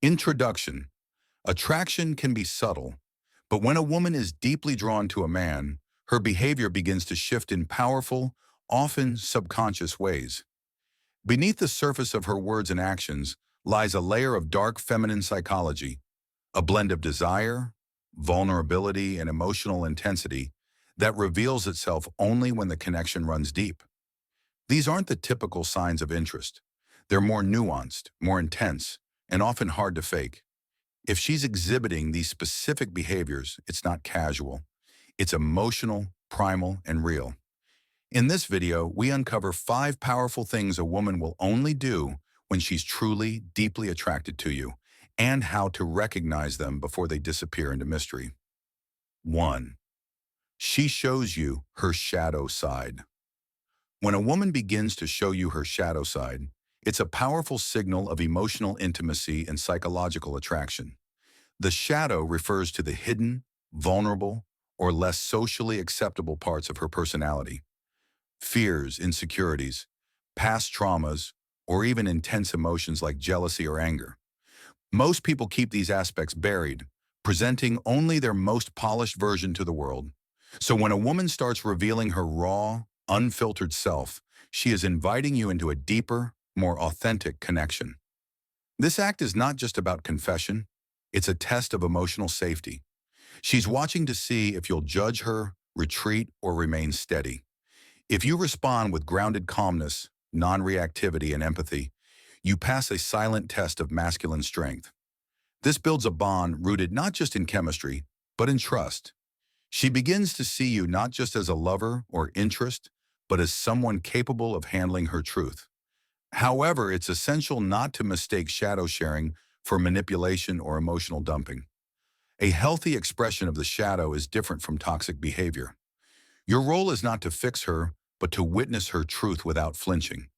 Introduction. Attraction can be subtle, but when a woman is deeply drawn to a man, her behavior begins to shift in powerful, often subconscious ways. Beneath the surface of her words and actions lies a layer of dark feminine psychology, a blend of desire, vulnerability, and emotional intensity that reveals itself only when the connection runs deep. These aren't the typical signs of interest. They're more nuanced, more intense, and often hard to fake. If she's exhibiting these specific behaviors, it's not casual. It's emotional, primal, and real. In this video, we uncover 5 powerful things a woman will only do when she's truly, deeply attracted to you, and how to recognize them before they disappear into mystery. 1. She shows you her shadow side. When a woman begins to show you her shadow side, it's a powerful signal of emotional intimacy and psychological attraction. The shadow refers to the hidden, vulnerable, or less socially acceptable parts of her personality. Fears, insecurities, past traumas, or even intense emotions like jealousy or anger. Most people keep these aspects buried, presenting only their most polished version to the world. So when a woman starts revealing her raw, unfiltered self, she is inviting you into a deeper, more authentic connection. This act is not just about confession, it's a test of emotional safety. She's watching to see if you'll judge her, retreat, or remain steady. If you respond with grounded calmness, non-reactivity, and empathy, you pass a silent test of masculine strength. This builds a bond rooted not just in chemistry, but in trust. She begins to see you not just as a lover or interest, but as someone capable of handling her truth. However, it's essential not to mistake shadow sharing for manipulation or emotional dumping. A healthy expression of the shadow is different from toxic behavior. Your role is not to fix her, but to witness her truth without flinching.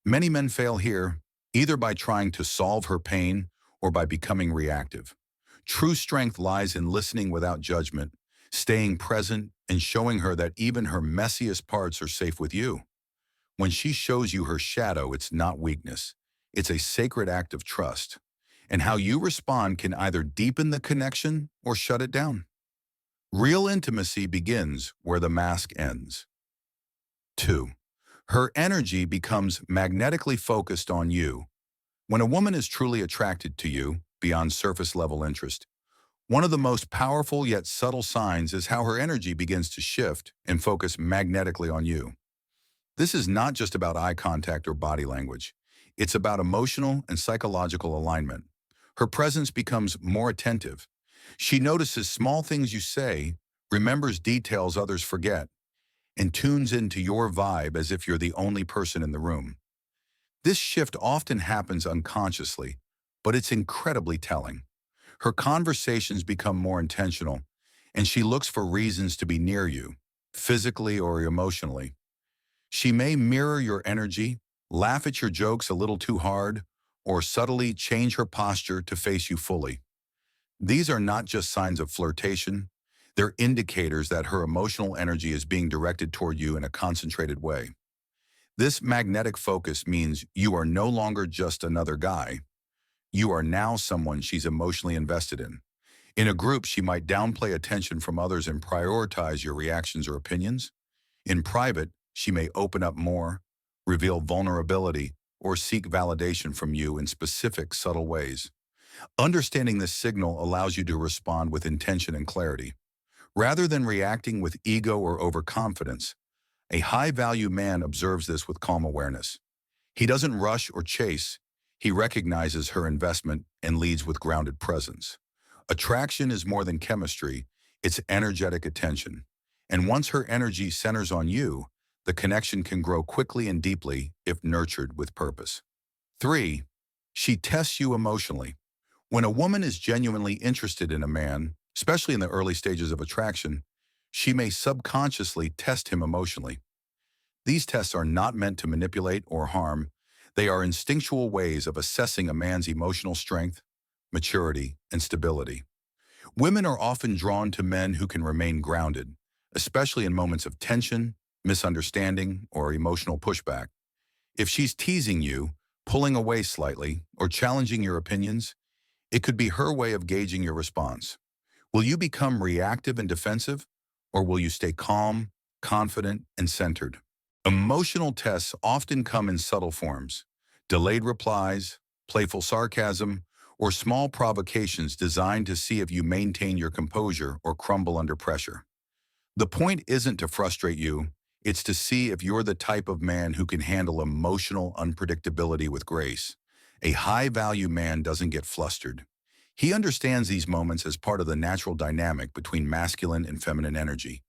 Many men fail here, either by trying to solve her pain or by becoming reactive. True strength lies in listening without judgment, staying present, and showing her that even her messiest parts are safe with you. When she shows you her shadow, it's not weakness. It's a sacred act of trust. And how you respond can either deepen the connection or shut it down. Real intimacy begins where the mask ends. 2. Her energy becomes magnetically focused on you. When a woman is truly attracted to you, beyond surface-level interest, one of the most powerful yet subtle signs is how her energy begins to shift and focus magnetically on you. This is not just about eye contact or body language. It's about emotional and psychological alignment. Her presence becomes more attentive. She notices small things you say, remembers details others forget, and tunes into your vibe as if you're the only person in the room. This shift often happens unconsciously, but it's incredibly telling. Her conversations become more intentional, and she looks for reasons to be near you, physically or emotionally. She may mirror your energy, laugh at your jokes a little too hard, or subtly change her posture to face you fully. These are not just signs of flirtation, they're indicators that her emotional energy is being directed toward you in a concentrated way. This magnetic focus means you are no longer just another guy. You are now someone she's emotionally invested in. In a group, she might downplay attention from others and prioritize your reactions or opinions. In private, she may open up more, reveal vulnerability, or seek validation from you in specific, subtle ways. Understanding this signal allows you to respond with intention and clarity. Rather than reacting with ego or overconfidence, a high-value man observes this with calm awareness. He doesn't rush or chase. He recognizes her investment and leads with grounded presence. Attraction is more than chemistry, it's energetic attention. And once her energy centers on you, the connection can grow quickly and deeply if nurtured with purpose. 3. She tests you emotionally. When a woman is genuinely interested in a man, especially in the early stages of attraction, she may subconsciously test him emotionally. These tests are not meant to manipulate or harm. They are instinctual ways of assessing a man's emotional strength, maturity, and stability. Women are often drawn to men who can remain grounded, especially in moments of tension, misunderstanding, or emotional pushback. If she's teasing you, pulling away slightly, or challenging your opinions, It could be her way of gauging your response. Will you become reactive and defensive, or will you stay calm, confident, and centered? Emotional tests often come in subtle forms: delayed replies, playful sarcasm, or small provocations designed to see if you maintain your composure or crumble under pressure. The point isn't to frustrate you, it's to see if you're the type of man who can handle emotional unpredictability with grace. A high-value man doesn't get flustered. He understands these moments as part of the natural dynamic between masculine and feminine energy.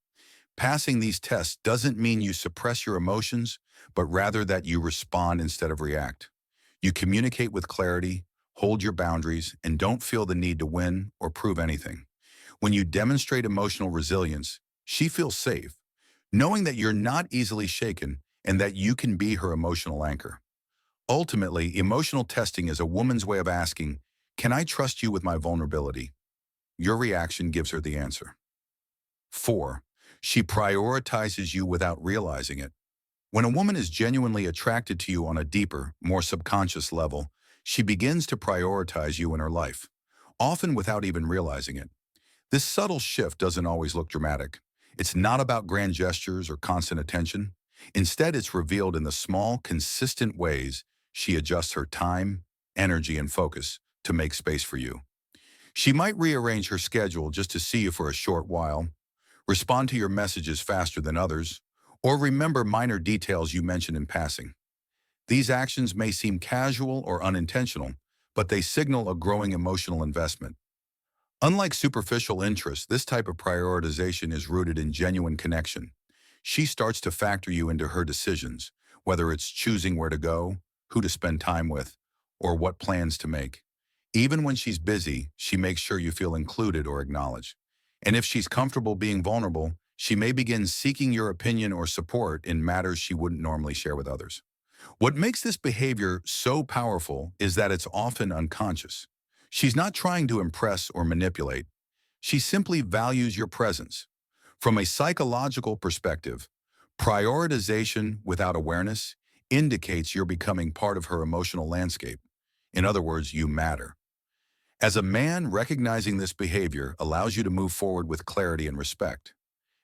Passing these tests doesn't mean you suppress your emotions, but rather that you respond instead of react. You communicate with clarity, hold your boundaries, and don't feel the need to win or prove anything. When you demonstrate emotional resilience, she feels safe, knowing that you're not easily shaken and that you can be her emotional anchor. Ultimately, emotional testing is a woman's way of asking, "Can I trust you with my vulnerability?" Your reaction gives her the answer. 4. She prioritizes you without realizing it. When a woman is genuinely attracted to you on a deeper, more subconscious level, she begins to prioritize you in her life, often without even realizing it. This subtle shift doesn't always look dramatic. It's not about grand gestures or constant attention. Instead, it's revealed in the small, consistent ways she adjusts her time, energy, and focus to make space for you. She might rearrange her schedule just to see you for a short while, respond to your messages faster than others, or remember minor details you mentioned in passing. These actions may seem casual or unintentional, but they signal a growing emotional investment. Unlike superficial interest, this type of prioritization is rooted in genuine connection. She starts to factor you into her decisions, whether it's choosing where to go, who to spend time with, or what plans to make. Even when she's busy, she makes sure you feel included or acknowledged. And if she's comfortable being vulnerable, she may begin seeking your opinion or support in matters she wouldn't normally share with others. What makes this behavior so powerful is that it's often unconscious. She's not trying to impress or manipulate. She simply values your presence. From a psychological perspective, prioritization without awareness indicates you're becoming part of her emotional landscape. In other words, you matter. As a man, recognizing this behavior allows you to move forward with clarity and respect.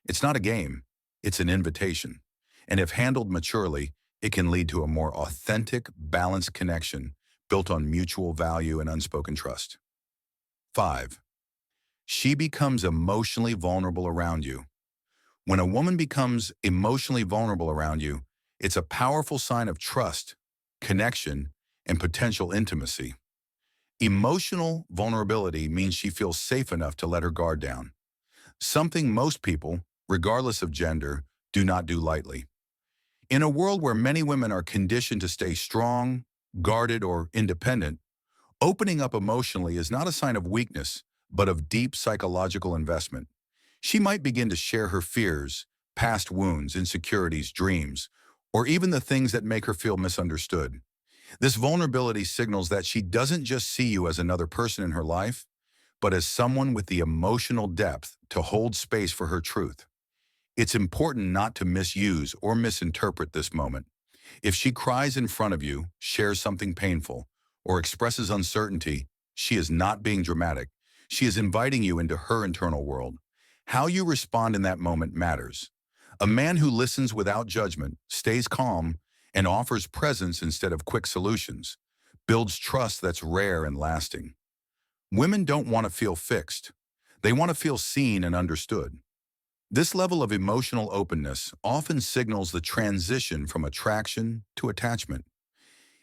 It's not a game, it's an invitation. And if handled maturely, it can lead to a more authentic, balanced connection built on mutual value and unspoken trust. 5. She becomes emotionally vulnerable around you. When a woman becomes emotionally vulnerable around you, it's a powerful sign of trust, connection, and potential intimacy. Emotional vulnerability means she feels safe enough to let her guard down, something most people, regardless of gender, do not do lightly. In a world where many women are conditioned to stay strong, guarded, or independent, opening up emotionally is not a sign of weakness, but of deep psychological investment. She might begin to share her fears, past wounds, insecurities, dreams, or even the things that make her feel misunderstood. This vulnerability signals that she doesn't just see you as another person in her life, but as someone with the emotional depth to hold space for her truth. It's important not to misuse or misinterpret this moment. If she cries in front of you, shares something painful, or expresses uncertainty, she is not being dramatic. She is inviting you into her internal world. How you respond in that moment matters. A man who listens without judgment, stays calm, and offers presence instead of quick solutions builds trust that's rare and lasting. Women don't want to feel fixed. They want to feel seen and understood. This level of emotional openness often signals the transition from attraction to attachment.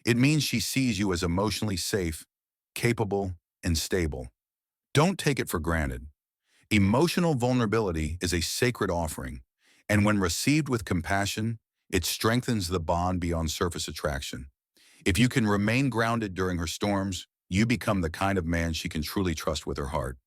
It means she sees you as emotionally safe, capable, and stable. Don't take it for granted. Emotional vulnerability is a sacred offering, and when received with compassion, it strengthens the bond beyond surface attraction. If you can remain grounded during her storms, you become the kind of man she can truly trust with her heart.